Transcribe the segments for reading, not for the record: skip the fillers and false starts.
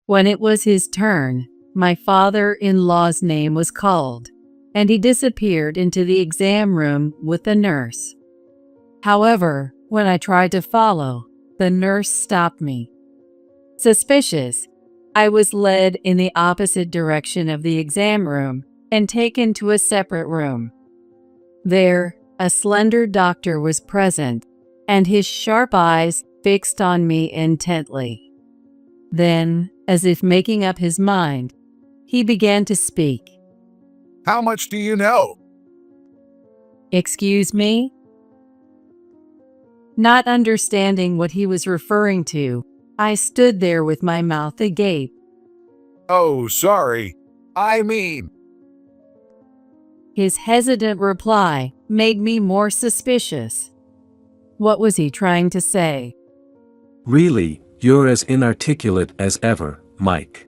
When it was his turn, my father-in-law's name was called, and he disappeared into the exam room with the nurse. However, when I tried to follow, the nurse stopped me. Suspicious, I was led in the opposite direction of the exam room and taken to a separate room. There, a slender doctor was present, and his sharp eyes fixed on me intently. Then, as if making up his mind, he began to speak. How much do you know? Excuse me? Not understanding what he was referring to, I stood there with my mouth agape. Oh, sorry. I mean, His hesitant reply made me more suspicious. What was he trying to say? Really, you're as inarticulate as ever, Mike.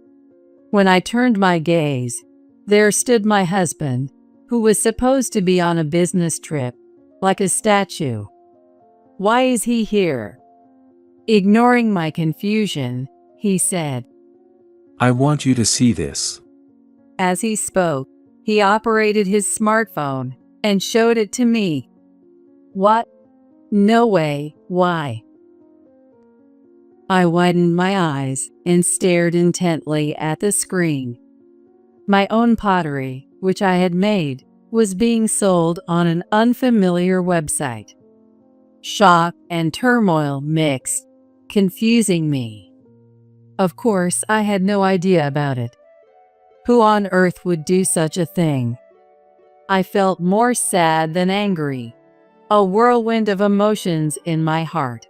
When I turned my gaze, there stood my husband, who was supposed to be on a business trip, like a statue. Why is he here? Ignoring my confusion, he said. I want you to see this. As he spoke, he operated his smartphone and showed it to me. What? No way, why? I widened my eyes and stared intently at the screen. My own pottery, which I had made, was being sold on an unfamiliar website. Shock and turmoil mixed, confusing me. Of course, I had no idea about it. Who on earth would do such a thing? I felt more sad than angry, a whirlwind of emotions in my heart.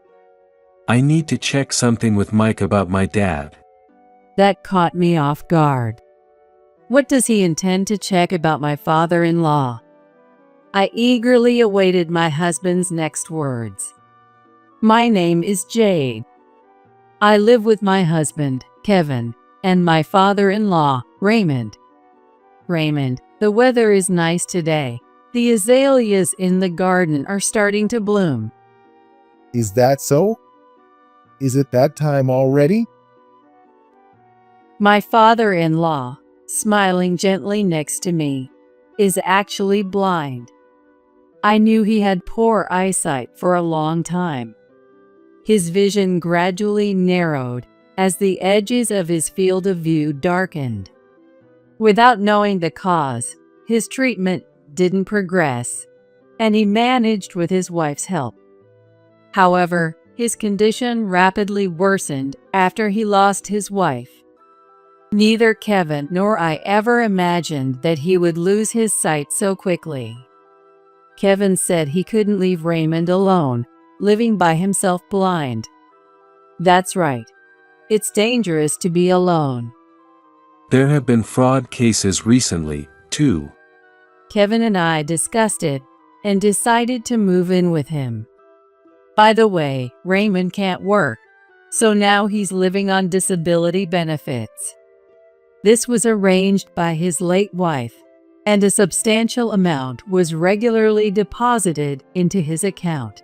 I need to check something with Mike about my dad. That caught me off guard. What does he intend to check about my father-in-law? I eagerly awaited my husband's next words. My name is Jade. I live with my husband, Kevin, and my father-in-law, Raymond. Raymond, the weather is nice today. The azaleas in the garden are starting to bloom. Is that so? Is it that time already? My father-in-law, smiling gently next to me, is actually blind. I knew he had poor eyesight for a long time. His vision gradually narrowed as the edges of his field of view darkened. Without knowing the cause, his treatment didn't progress, and he managed with his wife's help. However, his condition rapidly worsened after he lost his wife. Neither Kevin nor I ever imagined that he would lose his sight so quickly. Kevin said he couldn't leave Raymond alone, living by himself blind. That's right. It's dangerous to be alone. There have been fraud cases recently, too. Kevin and I discussed it and decided to move in with him. By the way, Raymond can't work, so now he's living on disability benefits. This was arranged by his late wife, and a substantial amount was regularly deposited into his account.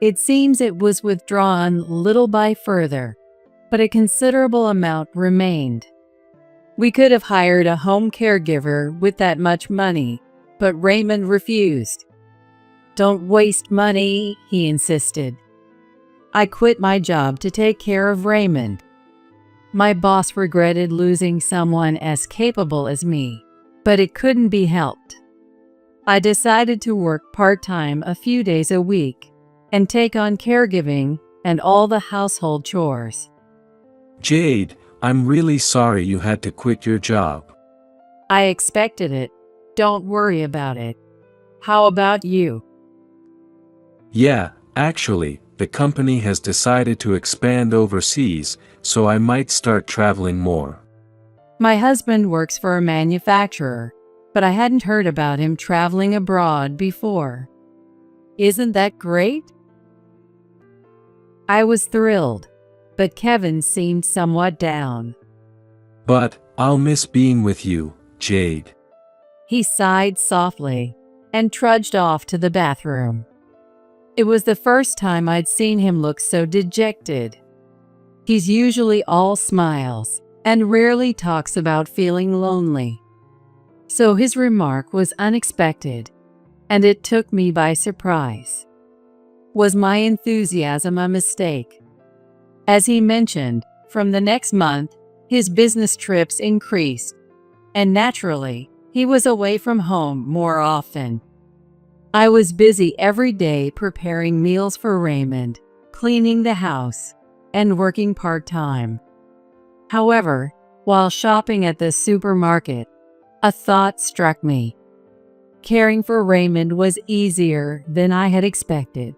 It seems it was withdrawn little by further, but a considerable amount remained. We could have hired a home caregiver with that much money, but Raymond refused. Don't waste money, he insisted. I quit my job to take care of Raymond. My boss regretted losing someone as capable as me, but it couldn't be helped. I decided to work part-time a few days a week and take on caregiving and all the household chores. Jade, I'm really sorry you had to quit your job. I expected it. Don't worry about it. How about you? Yeah, actually, the company has decided to expand overseas, so I might start traveling more. My husband works for a manufacturer, but I hadn't heard about him traveling abroad before. Isn't that great? I was thrilled, but Kevin seemed somewhat down. But, I'll miss being with you, Jade. He sighed softly and trudged off to the bathroom. It was the first time I'd seen him look so dejected. He's usually all smiles, and rarely talks about feeling lonely. So his remark was unexpected, and it took me by surprise. Was my enthusiasm a mistake? As he mentioned, from the next month, his business trips increased, and naturally, he was away from home more often. I was busy every day preparing meals for Raymond, cleaning the house, and working part-time. However, while shopping at the supermarket, a thought struck me. Caring for Raymond was easier than I had expected.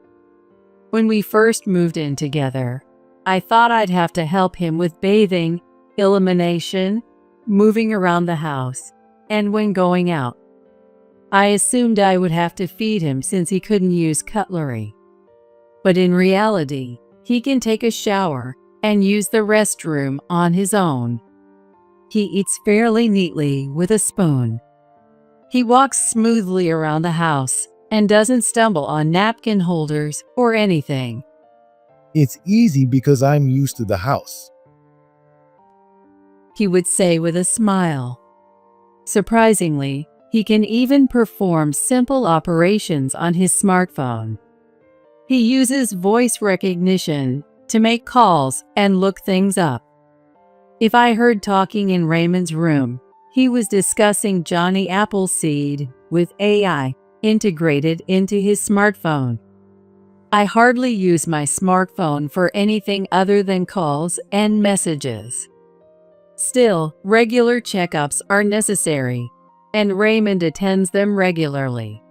When we first moved in together, I thought I'd have to help him with bathing, elimination, moving around the house, and when going out. I assumed I would have to feed him since he couldn't use cutlery. But in reality, he can take a shower and use the restroom on his own. He eats fairly neatly with a spoon. He walks smoothly around the house and doesn't stumble on napkin holders or anything. It's easy because I'm used to the house. He would say with a smile. Surprisingly, he can even perform simple operations on his smartphone. He uses voice recognition to make calls and look things up. If I heard talking in Raymond's room, he was discussing Johnny Appleseed with AI integrated into his smartphone. I hardly use my smartphone for anything other than calls and messages. Still, regular checkups are necessary, and Raymond attends them regularly.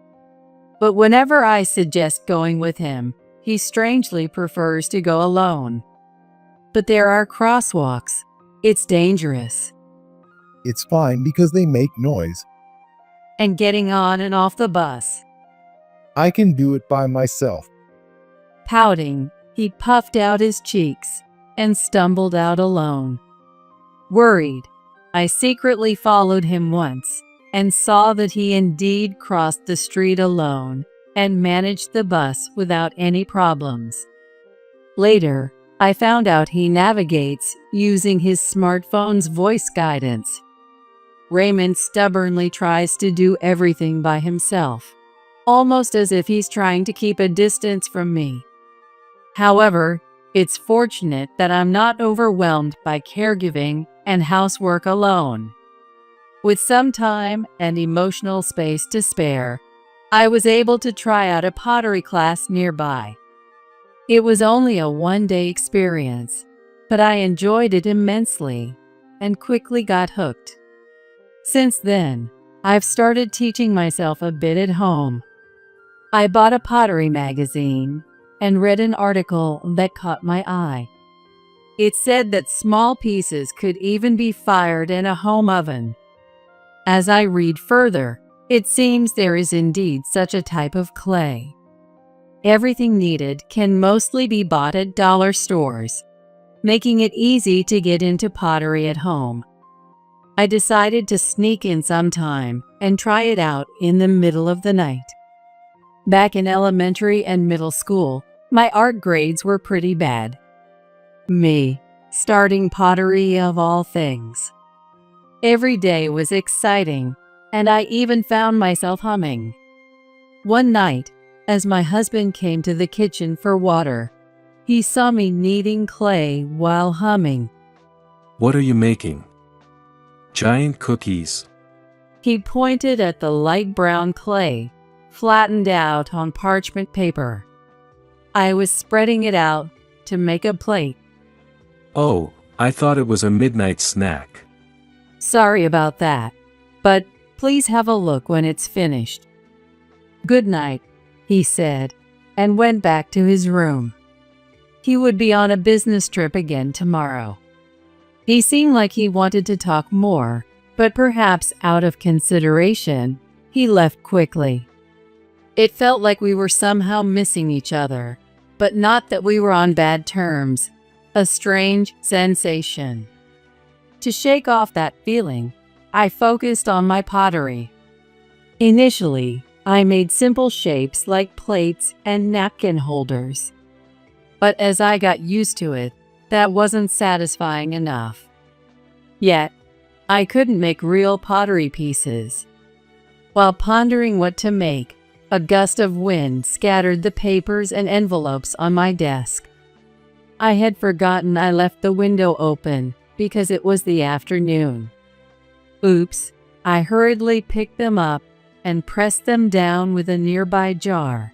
But whenever I suggest going with him, he strangely prefers to go alone. But there are crosswalks. It's dangerous. It's fine because they make noise. And getting on and off the bus. I can do it by myself. Pouting, he puffed out his cheeks and stumbled out alone. Worried, I secretly followed him once and saw that he indeed crossed the street alone and managed the bus without any problems. Later, I found out he navigates using his smartphone's voice guidance. Raymond stubbornly tries to do everything by himself, almost as if he's trying to keep a distance from me. However, it's fortunate that I'm not overwhelmed by caregiving and housework alone. With some time and emotional space to spare, I was able to try out a pottery class nearby. It was only a one-day experience, but I enjoyed it immensely and quickly got hooked. Since then, I've started teaching myself a bit at home. I bought a pottery magazine and read an article that caught my eye. It said that small pieces could even be fired in a home oven. As I read further, it seems there is indeed such a type of clay. Everything needed can mostly be bought at dollar stores, making it easy to get into pottery at home. I decided to sneak in sometime and try it out in the middle of the night. Back in elementary and middle school, my art grades were pretty bad. Me, starting pottery of all things. Every day was exciting, and I even found myself humming. One night, as my husband came to the kitchen for water, he saw me kneading clay while humming. What are you making? Giant cookies. He pointed at the light brown clay, flattened out on parchment paper. I was spreading it out to make a plate. Oh, I thought it was a midnight snack. Sorry about that, but please have a look when it's finished. Good night, he said, and went back to his room. He would be on a business trip again tomorrow. He seemed like he wanted to talk more, but perhaps out of consideration, he left quickly. It felt like we were somehow missing each other, but not that we were on bad terms. A strange sensation. To shake off that feeling, I focused on my pottery. Initially, I made simple shapes like plates and napkin holders. But as I got used to it, that wasn't satisfying enough. Yet, I couldn't make real pottery pieces. While pondering what to make, a gust of wind scattered the papers and envelopes on my desk. I had forgotten I left the window open because it was the afternoon. Oops, I hurriedly picked them up and pressed them down with a nearby jar.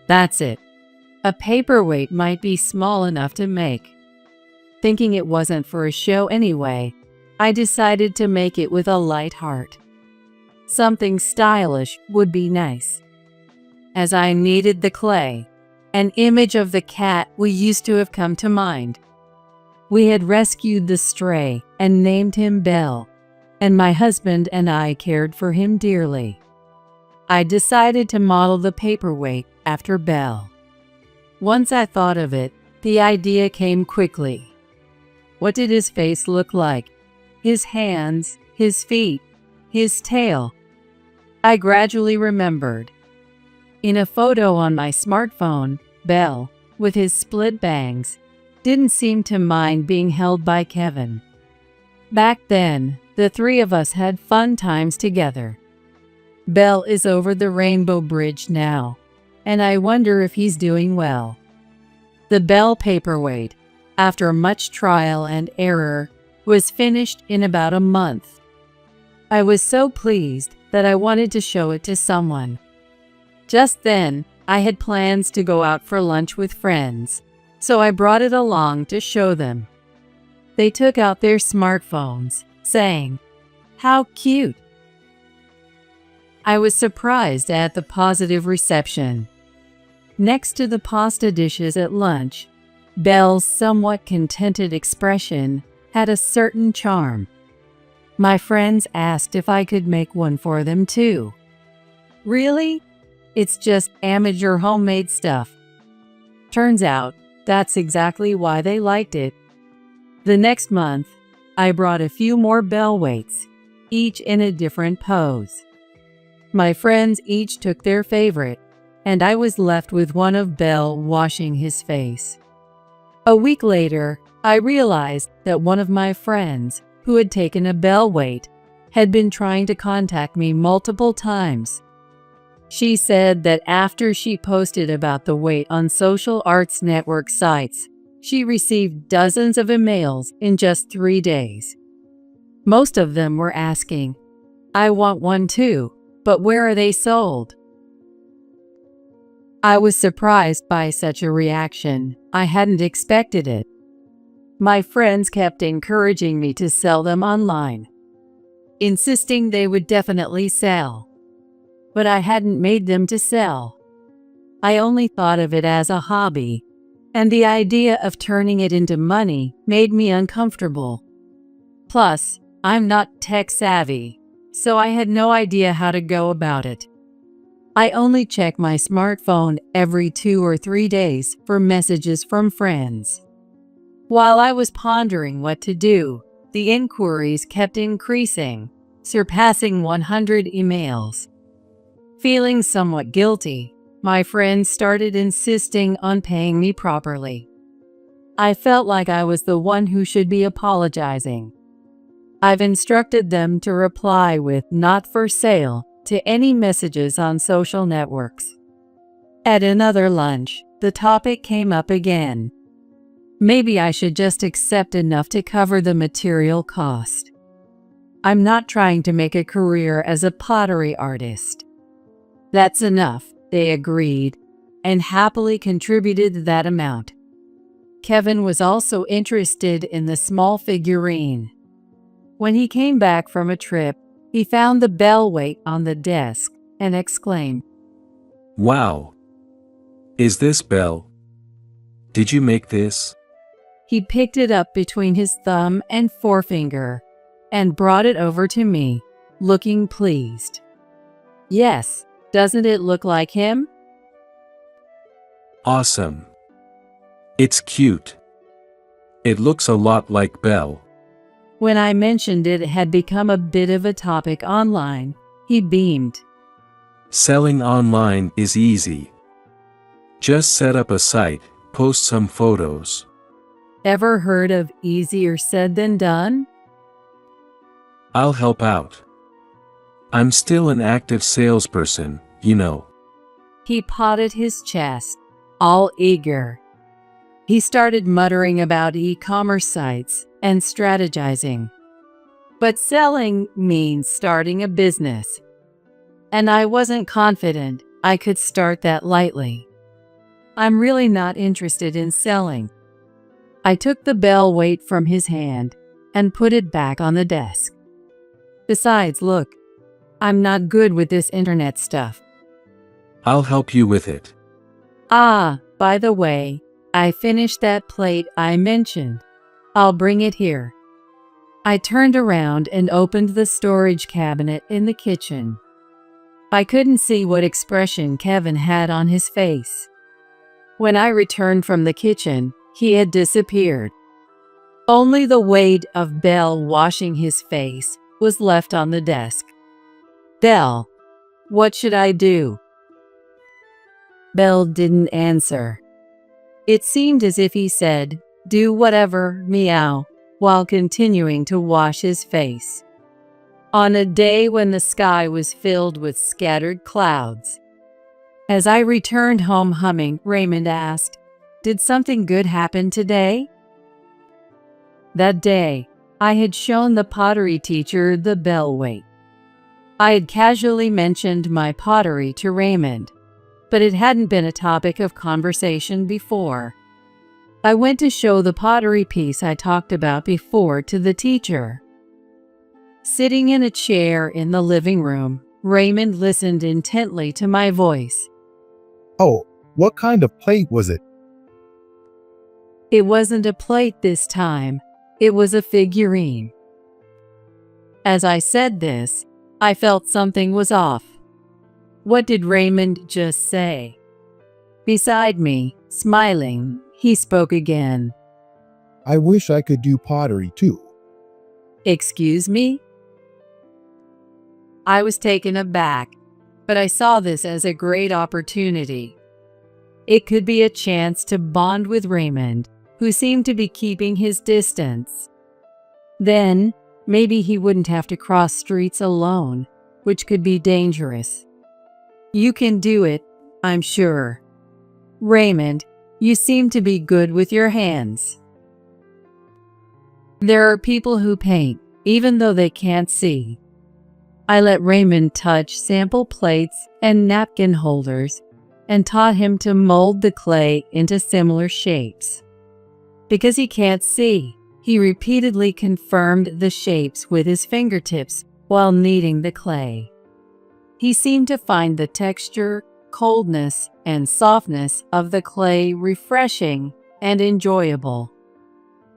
That's it. A paperweight might be small enough to make. Thinking it wasn't for a show anyway, I decided to make it with a light heart. Something stylish would be nice. As I kneaded the clay, an image of the cat we used to have come to mind. We had rescued the stray and named him Belle, and my husband and I cared for him dearly. I decided to model the paperweight after Belle. Once I thought of it, the idea came quickly. What did his face look like? His hands, his feet, his tail? I gradually remembered. In a photo on my smartphone, Belle, with his split bangs, didn't seem to mind being held by Kevin. Back then, the three of us had fun times together. Belle is over the Rainbow Bridge now, and I wonder if he's doing well. The Belle paperweight, after much trial and error, was finished in about a month. I was so pleased that I wanted to show it to someone. Just then, I had plans to go out for lunch with friends, so I brought it along to show them. They took out their smartphones, saying, "How cute!" I was surprised at the positive reception. Next to the pasta dishes at lunch, Belle's somewhat contented expression had a certain charm. My friends asked if I could make one for them too. Really? It's just amateur homemade stuff. Turns out, that's exactly why they liked it. The next month, I brought a few more Belle weights, each in a different pose. My friends each took their favorite, and I was left with one of Belle washing his face. A week later, I realized that one of my friends, who had taken a Belle weight, had been trying to contact me multiple times. She said that after she posted about the weight on social arts network sites, she received dozens of emails in just 3 days. Most of them were asking, "I want one too, but where are they sold?" I was surprised by such a reaction. I hadn't expected it. My friends kept encouraging me to sell them online, insisting they would definitely sell. But I hadn't made them to sell. I only thought of it as a hobby, and the idea of turning it into money made me uncomfortable. Plus, I'm not tech savvy, so I had no idea how to go about it. I only check my smartphone every 2 or 3 days for messages from friends. While I was pondering what to do, the inquiries kept increasing, surpassing 100 emails. Feeling somewhat guilty, my friends started insisting on paying me properly. I felt like I was the one who should be apologizing. I've instructed them to reply with "not for sale" to any messages on social networks. At another lunch, the topic came up again. Maybe I should just accept enough to cover the material cost. I'm not trying to make a career as a pottery artist. That's enough, they agreed, and happily contributed that amount. Kevin was also interested in the small figurine. When he came back from a trip, he found the Belle weight on the desk and exclaimed, Wow! Is this Belle? Did you make this? He picked it up between his thumb and forefinger and brought it over to me, looking pleased. Yes, doesn't it look like him? Awesome. It's cute. It looks a lot like Belle. When I mentioned it had become a bit of a topic online, he beamed. Selling online is easy. Just set up a site, post some photos. Ever heard of easier said than done? I'll help out. I'm still an active salesperson, you know. He patted his chest, all eager. He started muttering about e-commerce sites and strategizing. But selling means starting a business. And I wasn't confident I could start that lightly. I'm really not interested in selling. I took the bell weight from his hand and put it back on the desk. Besides, look, I'm not good with this internet stuff. I'll help you with it. Ah, by the way, I finished that plate I mentioned. I'll bring it here. I turned around and opened the storage cabinet in the kitchen. I couldn't see what expression Kevin had on his face. When I returned from the kitchen, he had disappeared. Only the weight of Belle washing his face was left on the desk. Belle, what should I do? Belle didn't answer. It seemed as if he said, do whatever, meow, while continuing to wash his face. On a day when the sky was filled with scattered clouds. As I returned home humming, Raymond asked, did something good happen today? That day, I had shown the pottery teacher the bell weight. I had casually mentioned my pottery to Raymond, but it hadn't been a topic of conversation before. I went to show the pottery piece I talked about before to the teacher. Sitting in a chair in the living room, Raymond listened intently to my voice. Oh, what kind of plate was it? It wasn't a plate this time, it was a figurine. As I said this, I felt something was off. What did Raymond just say? Beside me, smiling, he spoke again. I wish I could do pottery too. Excuse me? I was taken aback, but I saw this as a great opportunity. It could be a chance to bond with Raymond, who seemed to be keeping his distance. Then, maybe he wouldn't have to cross streets alone, which could be dangerous. You can do it, I'm sure. Raymond, you seem to be good with your hands. There are people who paint, even though they can't see. I let Raymond touch sample plates and napkin holders and taught him to mold the clay into similar shapes. Because he can't see, he repeatedly confirmed the shapes with his fingertips while kneading the clay. He seemed to find the texture, coldness, and softness of the clay refreshing and enjoyable.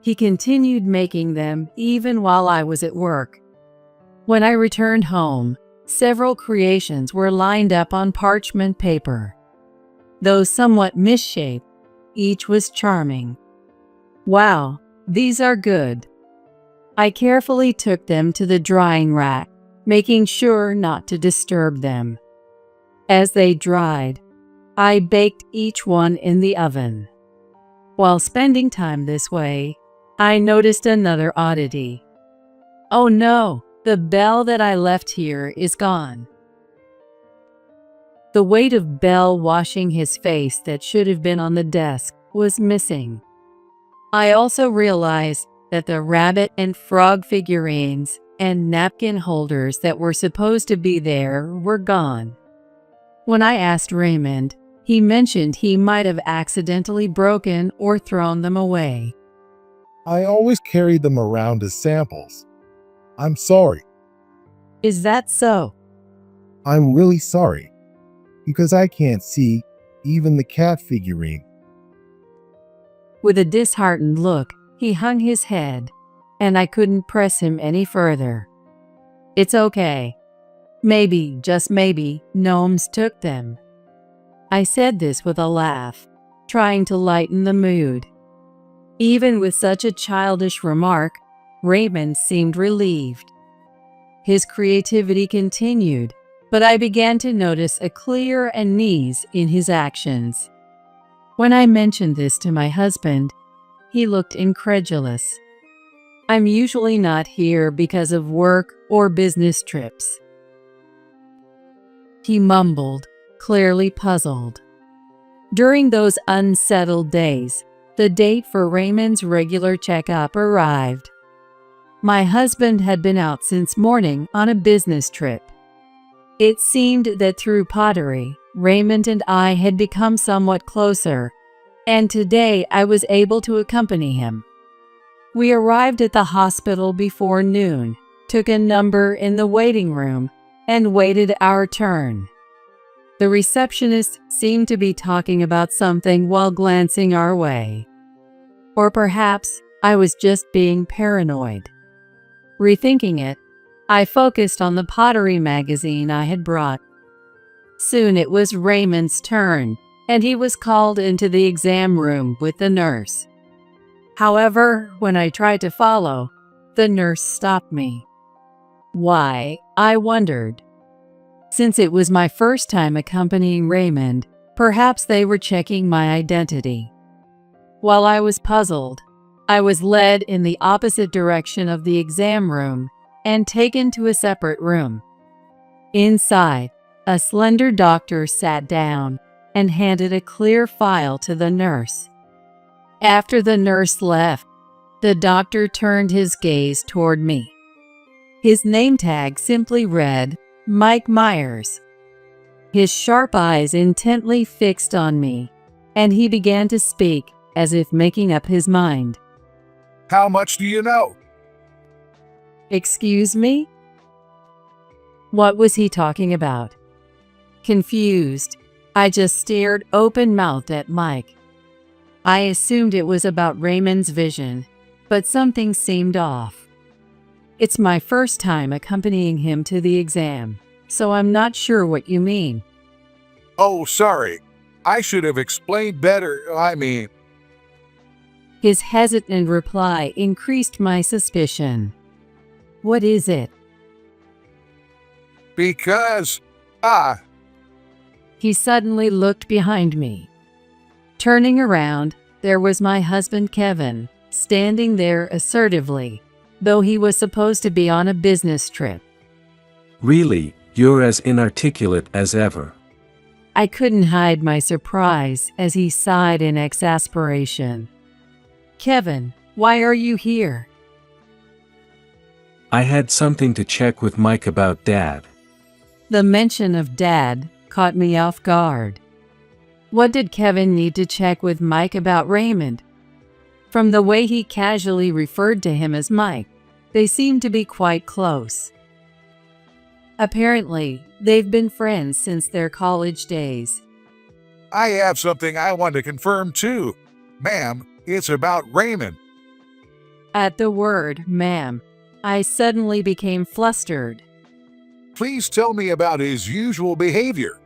He continued making them even while I was at work. When I returned home, several creations were lined up on parchment paper. Though somewhat misshaped, each was charming. Wow, these are good. I carefully took them to the drying rack, making sure not to disturb them. As they dried, I baked each one in the oven. While spending time this way, I noticed another oddity. Oh no, the bell that I left here is gone. The weight of Belle washing his face that should have been on the desk was missing. I also realized that the rabbit and frog figurines and napkin holders that were supposed to be there were gone. When I asked Raymond, he mentioned he might have accidentally broken or thrown them away. I always carried them around as samples. I'm sorry. Is that so? I'm really sorry. Because I can't see even the cat figurine. With a disheartened look, he hung his head, and I couldn't press him any further. It's okay. Maybe, just maybe, gnomes took them. I said this with a laugh, trying to lighten the mood. Even with such a childish remark, Raymond seemed relieved. His creativity continued, but I began to notice a clear unease in his actions. When I mentioned this to my husband, he looked incredulous. I'm usually not here because of work or business trips." He mumbled, clearly puzzled. During those unsettled days, the date for Raymond's regular checkup arrived. My husband had been out since morning on a business trip. It seemed that through pottery, Raymond and I had become somewhat closer, and today I was able to accompany him. We arrived at the hospital before noon, took a number in the waiting room, and waited our turn. The receptionist seemed to be talking about something while glancing our way. Or perhaps I was just being paranoid. Rethinking it, I focused on the pottery magazine I had brought. Soon it was Raymond's turn, and he was called into the exam room with the nurse. However, when I tried to follow, the nurse stopped me. Why, I wondered. Since it was my first time accompanying Raymond, perhaps they were checking my identity. While I was puzzled, I was led in the opposite direction of the exam room and taken to a separate room. Inside, a slender doctor sat down and handed a clear file to the nurse. After the nurse left, the doctor turned his gaze toward me. His name tag simply read, Mike Myers. His sharp eyes intently fixed on me, and he began to speak as if making up his mind. How much do you know? Excuse me? What was he talking about? Confused, I just stared open-mouthed at Mike. I assumed it was about Raymond's vision, but something seemed off. It's my first time accompanying him to the exam, so I'm not sure what you mean. Oh, sorry. I should have explained better. His hesitant reply increased my suspicion. What is it? Because, He suddenly looked behind me. Turning around, there was my husband Kevin, standing there assertively, though he was supposed to be on a business trip. Really, you're as inarticulate as ever. I couldn't hide my surprise as he sighed in exasperation. Kevin, why are you here? I had something to check with Mike about Dad. The mention of Dad caught me off guard. What did Kevin need to check with Mike about Raymond? From the way he casually referred to him as Mike, they seemed to be quite close. Apparently, they've been friends since their college days. I have something I want to confirm too. Ma'am, it's about Raymond. At the word, ma'am, I suddenly became flustered. Please tell me about his usual behavior.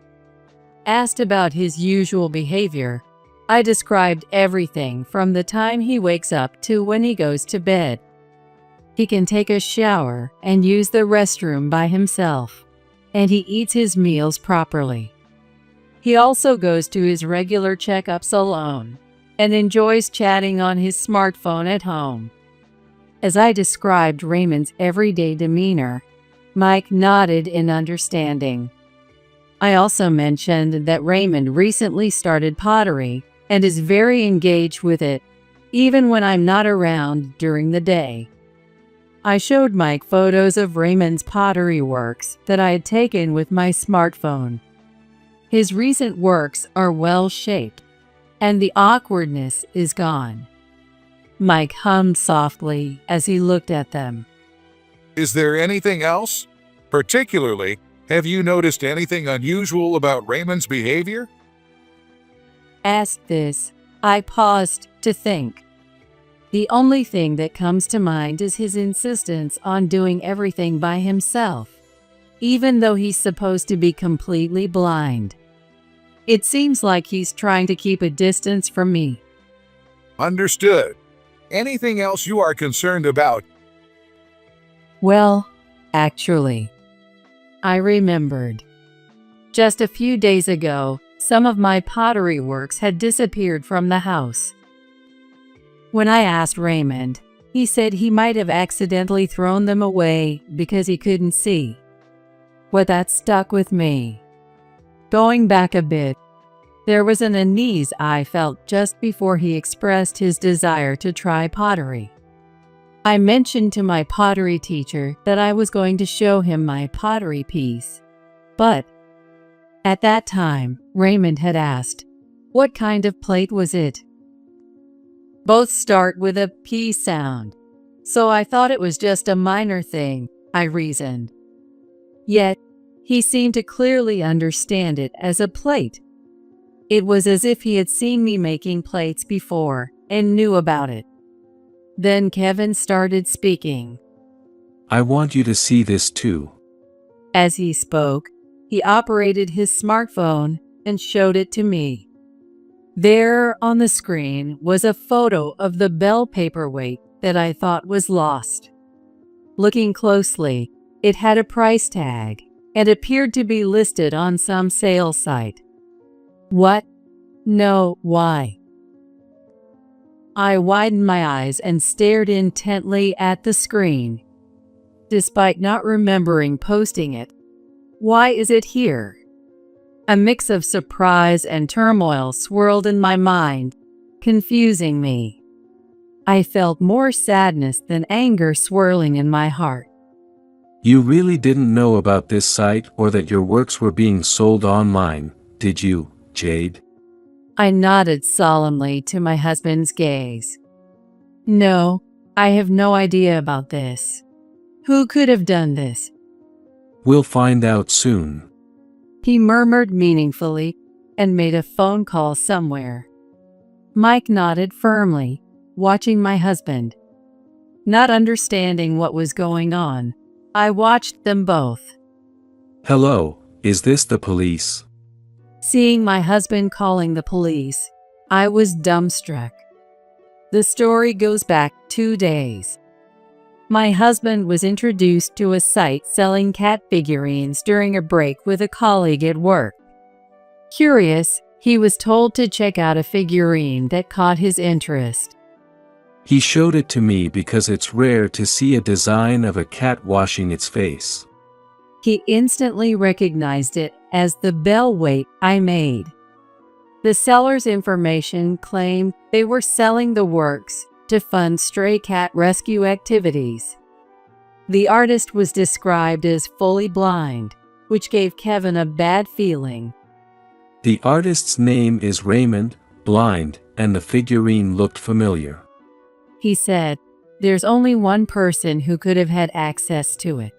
Asked about his usual behavior, I described everything from the time he wakes up to when he goes to bed. He can take a shower and use the restroom by himself, and he eats his meals properly. He also goes to his regular checkups alone and enjoys chatting on his smartphone at home. As I described Raymond's everyday demeanor, Mike nodded in understanding. I also mentioned that Raymond recently started pottery and is very engaged with it, even when I'm not around during the day. I showed Mike photos of Raymond's pottery works that I had taken with my smartphone. His recent works are well shaped, and the awkwardness is gone. Mike hummed softly as he looked at them. Is there anything else? Particularly, have you noticed anything unusual about Raymond's behavior? Asked this, I paused to think. The only thing that comes to mind is his insistence on doing everything by himself, even though he's supposed to be completely blind. It seems like he's trying to keep a distance from me. Understood. Anything else you are concerned about? Well, actually, I remembered. Just a few days ago, some of my pottery works had disappeared from the house. When I asked Raymond, He said he might have accidentally thrown them away because he couldn't see. But that stuck with me. Going back a bit, there was an unease I felt just before he expressed his desire to try pottery. I mentioned to my pottery teacher that I was going to show him my pottery piece, but at that time, Raymond had asked, "What kind of plate was it?" Both start with a P sound, so I thought it was just a minor thing, I reasoned. Yet, he seemed to clearly understand it as a plate. It was as if he had seen me making plates before and knew about it. Then Kevin started speaking. I want you to see this too. As he spoke, he operated his smartphone and showed it to me. There on the screen was a photo of the bell paperweight that I thought was lost. Looking closely, it had a price tag and appeared to be listed on some sales site. What? No, why? I widened my eyes and stared intently at the screen. Despite not remembering posting it, why is it here? A mix of surprise and turmoil swirled in my mind, confusing me. I felt more sadness than anger swirling in my heart. You really didn't know about this site or that your works were being sold online, did you, Jade? I nodded solemnly to my husband's gaze. No, I have no idea about this. Who could have done this? We'll find out soon. He murmured meaningfully and made a phone call somewhere. Mike nodded firmly, watching my husband. Not understanding what was going on, I watched them both. Hello, is this the police? Seeing my husband calling the police, I was dumbstruck. The story goes back 2 days. My husband was introduced to a site selling cat figurines during a break with a colleague at work. Curious, he was told to check out a figurine that caught his interest. He showed it to me because it's rare to see a design of a cat washing its face. He instantly recognized it as the bell weight I made. The seller's information claimed they were selling the works to fund stray cat rescue activities. The artist was described as fully blind, which gave Kevin a bad feeling. The artist's name is Raymond, blind, and the figurine looked familiar. He said, "There's only one person who could have had access to it."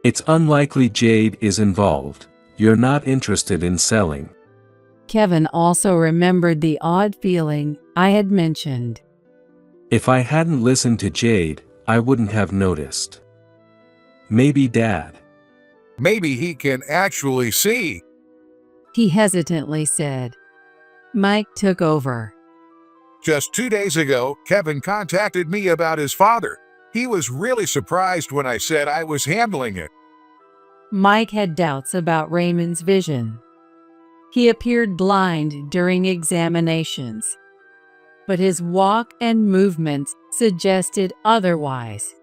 It's unlikely Jade is involved. You're not interested in selling. Kevin also remembered the odd feeling I had mentioned. If I hadn't listened to Jade, I wouldn't have noticed. Maybe Dad. Maybe he can actually see. He hesitantly said. Mike took over. Just 2 days ago, Kevin contacted me about his father. He was really surprised when I said I was handling it. Mike had doubts about Raymond's vision. He appeared blind during examinations, but his walk and movements suggested otherwise,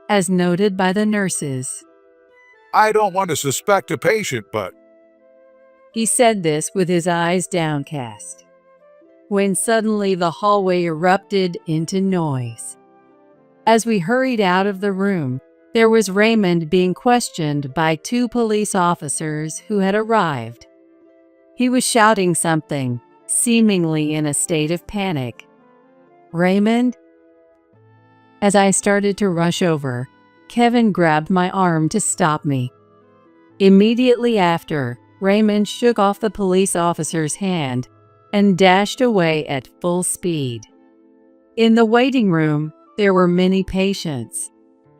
as noted by the nurses. I don't want to suspect a patient, but He said this with his eyes downcast, when suddenly the hallway erupted into noise. As we hurried out of the room, there was Raymond being questioned by 2 police officers who had arrived. He was shouting something, seemingly in a state of panic. "Raymond?" As I started to rush over, Kevin grabbed my arm to stop me. Immediately after, Raymond shook off the police officer's hand and dashed away at full speed. In the waiting room, there were many patients,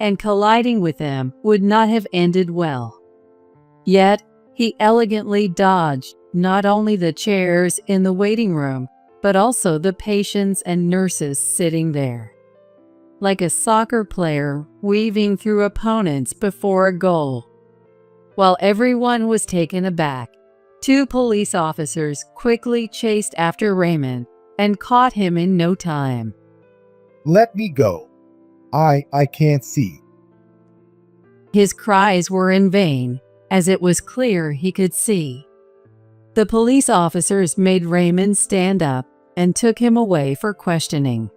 and colliding with them would not have ended well. Yet, he elegantly dodged not only the chairs in the waiting room, but also the patients and nurses sitting there. Like a soccer player weaving through opponents before a goal. While everyone was taken aback, 2 police officers quickly chased after Raymond and caught him in no time. Let me go. I can't see. His cries were in vain, as it was clear he could see. The police officers made Raymond stand up and took him away for questioning.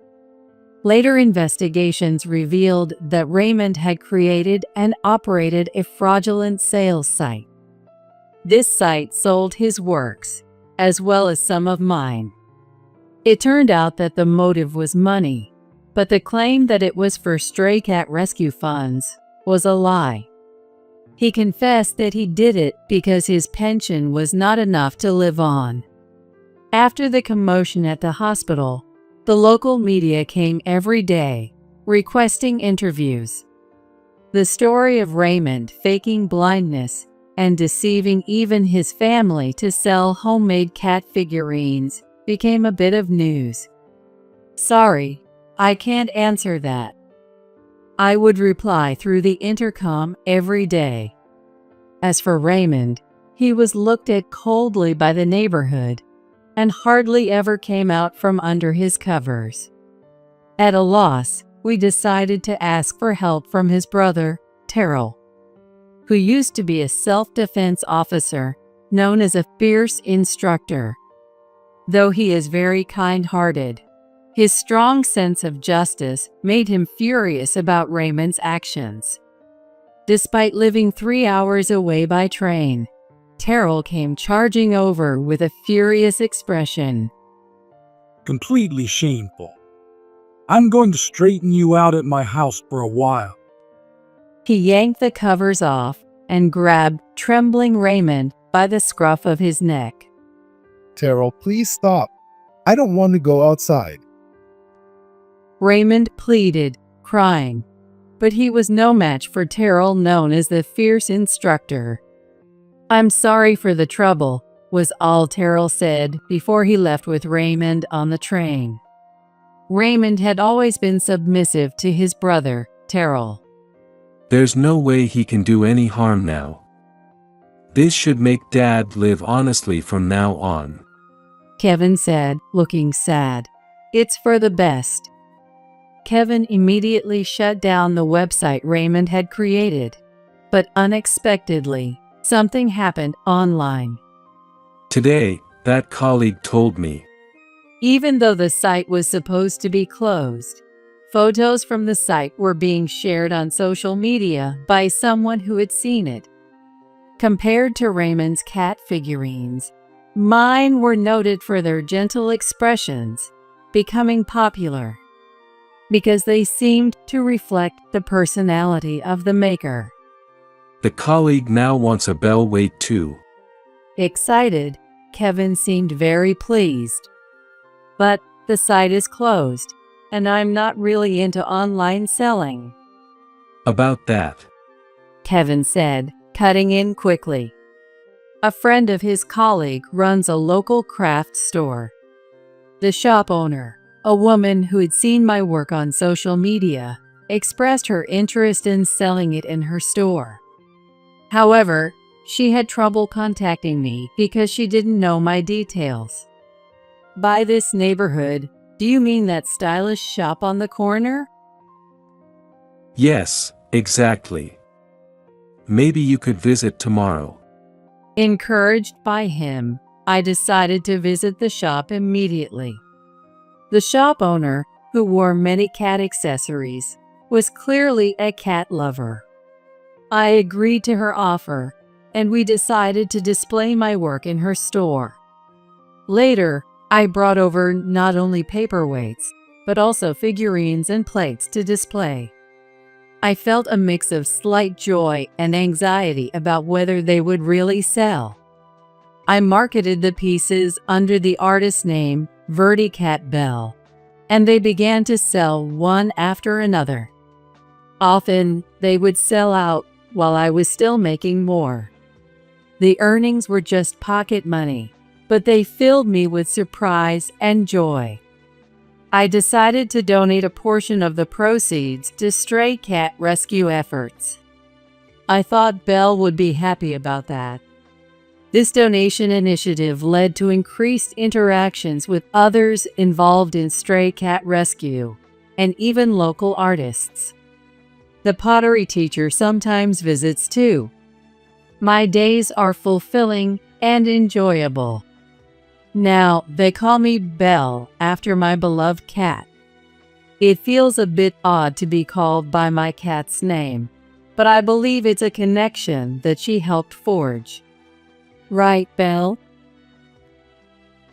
Later investigations revealed that Raymond had created and operated a fraudulent sales site. This site sold his works, as well as some of mine. It turned out that the motive was money, but the claim that it was for stray cat rescue funds was a lie. He confessed that he did it because his pension was not enough to live on. After the commotion at the hospital, the local media came every day, requesting interviews. The story of Raymond faking blindness and deceiving even his family to sell homemade cat figurines became a bit of news. "Sorry, I can't answer that," I would reply through the intercom every day. As for Raymond, he was looked at coldly by the neighborhood and hardly ever came out from under his covers. At a loss, we decided to ask for help from his brother, Terrell, who used to be a self-defense officer known as a fierce instructor. Though he is very kind-hearted, his strong sense of justice made him furious about Raymond's actions. Despite living 3 hours away by train, Terrell came charging over with a furious expression. Completely shameful. I'm going to straighten you out at my house for a while. He yanked the covers off and grabbed trembling Raymond by the scruff of his neck. Terrell, please stop. I don't want to go outside. Raymond pleaded, crying, but he was no match for Terrell, known as the fierce instructor. "I'm sorry for the trouble," was all Terrell said before he left with Raymond on the train. Raymond had always been submissive to his brother, Terrell. There's no way he can do any harm now. This should make Dad live honestly from now on, Kevin said, looking sad. "It's for the best." Kevin immediately shut down the website Raymond had created. But unexpectedly, something happened online. Today, that colleague told me. Even though the site was supposed to be closed, photos from the site were being shared on social media by someone who had seen it. Compared to Raymond's cat figurines, mine were noted for their gentle expressions, becoming popular because they seemed to reflect the personality of the maker. The colleague now wants a bell weight too. Excited, Kevin seemed very pleased. "But the site is closed, and I'm not really into online selling," About that, Kevin said, cutting in quickly. A friend of his colleague runs a local craft store. The shop owner, a woman who had seen my work on social media, expressed her interest in selling it in her store. However, she had trouble contacting me because she didn't know my details. "By this neighborhood, do you mean that stylish shop on the corner?" yes, exactly. Maybe you could visit tomorrow. Encouraged by him, I decided to visit the shop immediately. The shop owner, who wore many cat accessories, was clearly a cat lover. I agreed to her offer, and we decided to display my work in her store. Later, I brought over not only paperweights, but also figurines and plates to display. I felt a mix of slight joy and anxiety about whether they would really sell. I marketed the pieces under the artist's name, Verticat Bell, and they began to sell one after another. Often, they would sell out while I was still making more. The earnings were just pocket money, but they filled me with surprise and joy. I decided to donate a portion of the proceeds to stray cat rescue efforts. I thought Belle would be happy about that. This donation initiative led to increased interactions with others involved in stray cat rescue, and even local artists. The pottery teacher sometimes visits too. My days are fulfilling and enjoyable. Now, they call me Belle after my beloved cat. It feels a bit odd to be called by my cat's name, but I believe it's a connection that she helped forge. Right, Belle?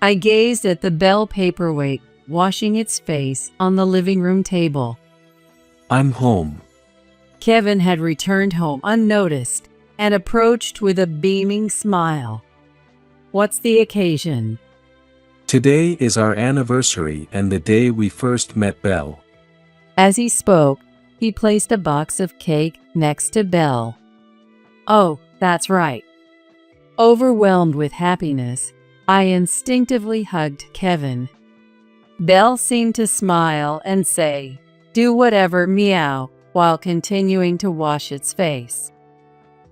I gazed at the Belle paperweight, washing its face on the living room table. I'm home. Kevin had returned home unnoticed and approached with a beaming smile. What's the occasion? Today is our anniversary and the day we first met Belle. As he spoke, he placed a box of cake next to Belle. Oh, that's right. Overwhelmed with happiness, I instinctively hugged Kevin. Belle seemed to smile and say, "Do whatever, meow," while continuing to wash its face.